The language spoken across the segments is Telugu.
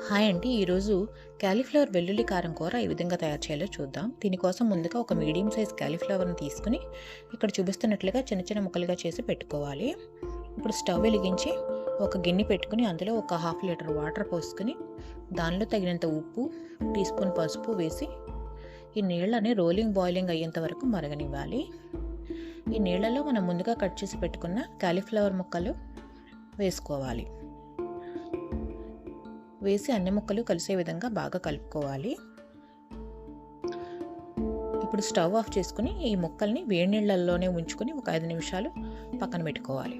హాయ్ అండి. ఈరోజు క్యాలీఫ్లవర్ వెల్లుల్లి కారం కూర ఏ విధంగా తయారు చేయాలో చూద్దాం. దీనికోసం ముందుగా ఒక మీడియం సైజ్ క్యాలీఫ్లవర్ని తీసుకుని ఇక్కడ చూపిస్తున్నట్లుగా చిన్న చిన్న ముక్కలుగా చేసి పెట్టుకోవాలి. ఇప్పుడు స్టవ్ వెలిగించి ఒక గిన్నె పెట్టుకుని అందులో ఒక హాఫ్ లీటర్ వాటర్ పోసుకుని దానిలో తగినంత ఉప్పు, టీ స్పూన్ పసుపు వేసి ఈ నీళ్ళని రోలింగ్ బాయిలింగ్ అయ్యేంత వరకు మరగనివ్వాలి. ఈ నీళ్ళలో మనం ముందుగా కట్ చేసి పెట్టుకున్న క్యాలీఫ్లవర్ ముక్కలు వేసుకోవాలి. వేసి అన్ని ముక్కలు కలిసే విధంగా బాగా కలుపుకోవాలి. ఇప్పుడు స్టవ్ ఆఫ్ చేసుకుని ఈ ముక్కల్ని వేడి నీళ్ళల్లోనే ఉంచుకొని ఒక 5 నిమిషాలు పక్కన పెట్టుకోవాలి.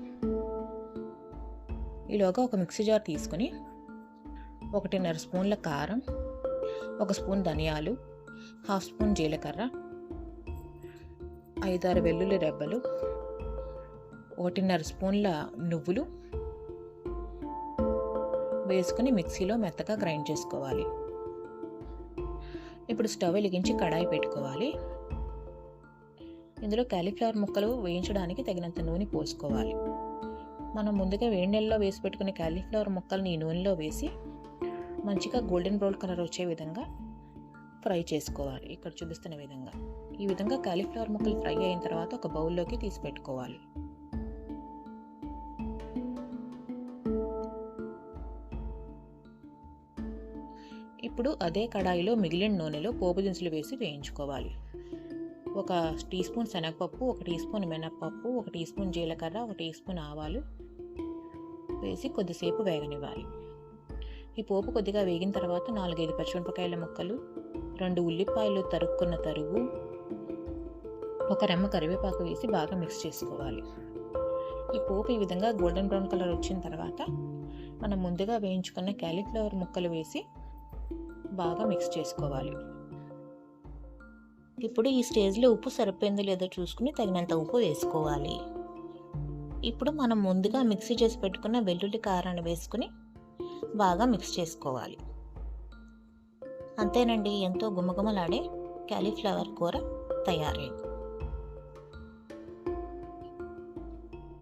ఈలోగా ఒక మిక్సీ జార్ తీసుకుని 1.5 స్పూన్ల కారం, 1 స్పూన్ ధనియాలు, హాఫ్ స్పూన్ జీలకర్ర, 5-6 వెల్లుల్లి రెబ్బలు, 1.5 స్పూన్ల నువ్వులు వేసుకుని మిక్సీలో మెత్తగా గ్రైండ్ చేసుకోవాలి. ఇప్పుడు స్టవ్ వెలిగించి కడాయి పెట్టుకోవాలి. ఇందులో క్యాలీఫ్లవర్ ముక్కలు వేయించడానికి తగినంత నూనె పోసుకోవాలి. మనం ముందుగా వేడి నీళ్ళలో వేసి పెట్టుకునే క్యాలీఫ్లవర్ ముక్కల్ని ఈ నూనెలో వేసి మంచిగా గోల్డెన్ బ్రౌన్ కలర్ వచ్చే విధంగా ఫ్రై చేసుకోవాలి. ఇక్కడ చూపిస్తున్న విధంగా ఈ విధంగా క్యాలీఫ్లవర్ ముక్కలు ఫ్రై అయిన తర్వాత ఒక బౌల్లోకి తీసి పెట్టుకోవాలి. ఇప్పుడు అదే కడాయిలో మిగిలిన నూనెలో పోపు దినుసులు వేసి వేయించుకోవాలి. 1 టీ స్పూన్ శనగపప్పు, 1 టీ స్పూన్ మినప్పప్పు, 1 టీ స్పూన్ జీలకర్ర, 1 టీ స్పూన్ ఆవాలు వేసి కొద్దిసేపు వేగనివ్వాలి. ఈ పోపు కొద్దిగా వేగిన తర్వాత 4-5 పచ్చిమిరపకాయల ముక్కలు, 2 ఉల్లిపాయలు తరుక్కున్న తరుగు, 1 రెమ్మ కరివేపాకు వేసి బాగా మిక్స్ చేసుకోవాలి. ఈ పోపు ఈ విధంగా గోల్డెన్ బ్రౌన్ కలర్ వచ్చిన తర్వాత మనం ముందుగా వేయించుకున్న క్యాలీఫ్లవర్ ముక్కలు వేసి బాగా మిక్స్ చేసుకోవాలి. ఇప్పుడు ఈ స్టేజ్లో ఉప్పు సరిపోయిందో లేదో చూసుకుని తగినంత ఉప్పు వేసుకోవాలి. ఇప్పుడు మనం ముందుగా మిక్సీ చేసి పెట్టుకున్న వెల్లుల్లి కారాన్ని వేసుకుని బాగా మిక్స్ చేసుకోవాలి. అంతేనండి, ఎంతో గుమగుమలాడే క్యాలీఫ్లవర్ కూర తయారైంది.